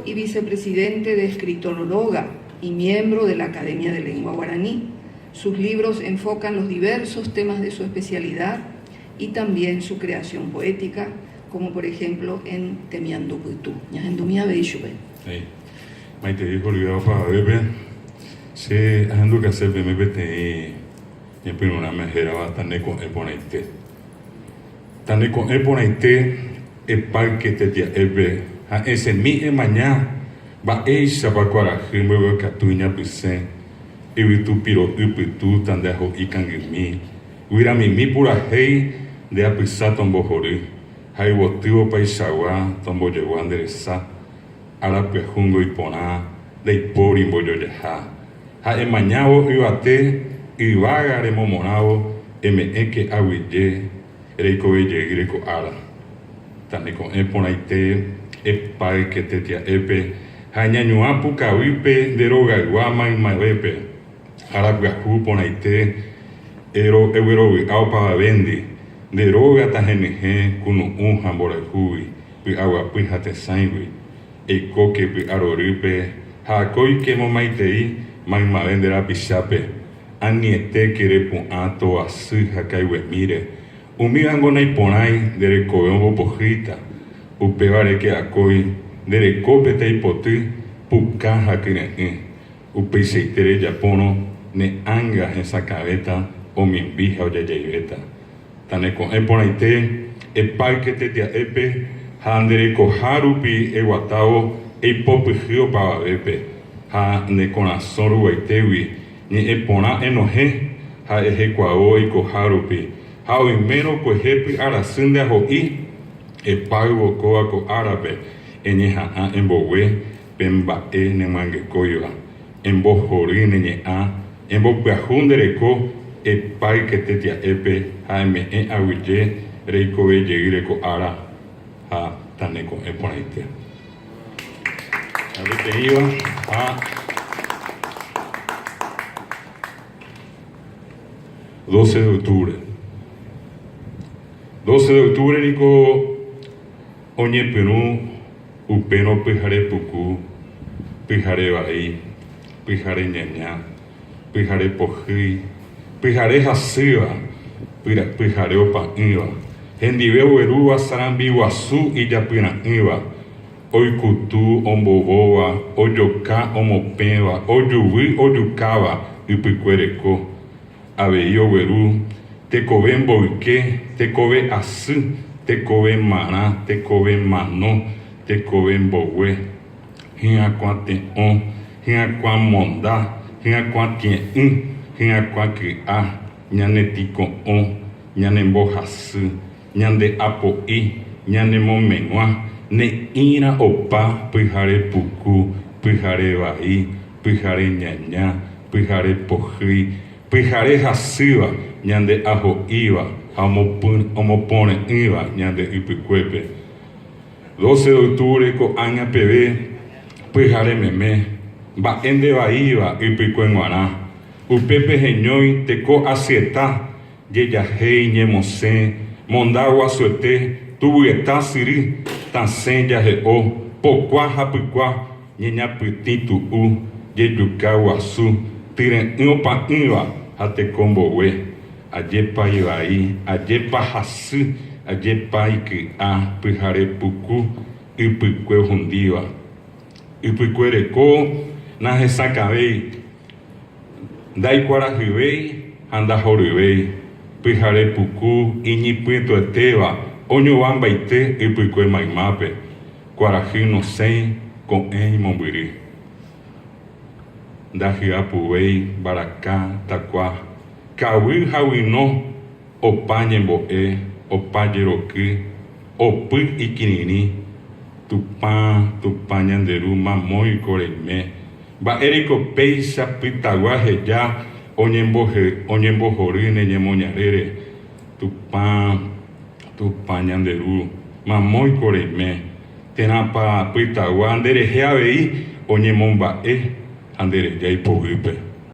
y vicepresidente de Escritoróloga y miembro de la Academia de Lengua Guaraní. Sus libros enfocan los diversos temas de su especialidad y también su creación poética, como por ejemplo en Temiando Putú. Ñahendumia Beishuve. Maite dijo olvidado para bebé. Se ando que hacer BMPT y en una mejera bastante con Eponaite. Tane con Eponaite el parque te tía ebe. A ese mi mañana va esa para cuaraje me voy a catuña pise. Y vi tu piro upitu tan dejo y cangimi. Huira mi pura hey de apisar tombo jori. Hay botivo paisawa tombo llegó a enderezar. Ara pejungo y poná de ipori boyo yaha. Ha emañavo ibate y vagare momonavo que aguille reiko belle greco ara. Tane con eponaite epai que te tia epe. Ha ñañuapu kawipe deroga guama y marepe. Ara guahu ponaite ero ewerowi aupa vendi. Deroga tajeneje kuno hamborahui. Pi agua pi hate sangui. E coque pi aroripe. Ha koi kemo maitei. Magma vendera pichape. Aniete kere pu ato asu hakaiwe mire. Umigango naiponai dere koyombo pojita. Upevare que akoi dere kopete ipoti puka hakine. Upeisetere japono ne anga esa cabeta o mi vija o yayaibeta. Tane con eponaite e parque te tia epe handere koharupi e watao e popijio pa epe. Ha ne conazoru waitewi ni epona enoje ha eje kwao y koharupi ha o imero kohepi arasunde hoi e pago koa ko árabe eñeja a embowe pemba ne mangue koyoa embo jori ne a embo pajundere ko e pai que te tia epe ha me awije reiko e yegire ko ara ha taneko eponaite. A te iba a 12 de octubre. 12 de octubre, Nico Oñe Perú, Upeno Pijare Pucú, Pijare Bahí, Pijare Ñañá, Pijare Pojí, Pijare Jasiva, Pijare Opa Iba, Hendibeo Erúa, Sarambi, Guazú y Yapina Iba. Oikutu, Omboboa, Oyoka, Omopeva, Oyuwi, Oyukaba, Upicuereco, Abeio Weru, Tecobe Boique, Tecobe Asu, Tecobe Maná, Tecobe Mano, Tecobe Bowe, Hiakwa Teon, Hiakwa Monda, Hiakwa Tien, Hiakwa Kia, Ñanetico On, Ñanembo Hasu, Ñande Apoi, Ñanemo Menua, ne ira opa pijare puku, pijare bahí, pijare ñañá, pijare pojí, pijare jasiva, ñande ajo iba, homopone iba, ñande ipicuepe. 12 de octubre ko aña pb, pijare meme, va ende bahíba, ipicuenguaná, upepe jeñoy, teco asieta, yeyajei ñemose, mondagua suete, tubueta siri, tan senya he o pokwa hapikwa nyenya pititu u yejuka wasu tiren inopa inwa hate kombo we ajepa ibai ajepa hasu ajepa iki a pijare puku ipikwe hundiwa ipikwere ko na hesakabei dai kwara hibei anda horibei pijare puku iñipito eteba Oño Bamba ite y pico maimape, Cuarajino sei con e mombiri. Dajia pubei, baracá, tacuá, Kawi hawino, opañembo opayeroki, opi ikinini, tupañanderu, mamoy coreme, ba eriko peisa pitaguaje ya, oñembo jorine, ñemoñarere, tupañanderu, mamoy coreme, tenapa pitaguá, andere jeabei, oñemomba andere ya ipogipe.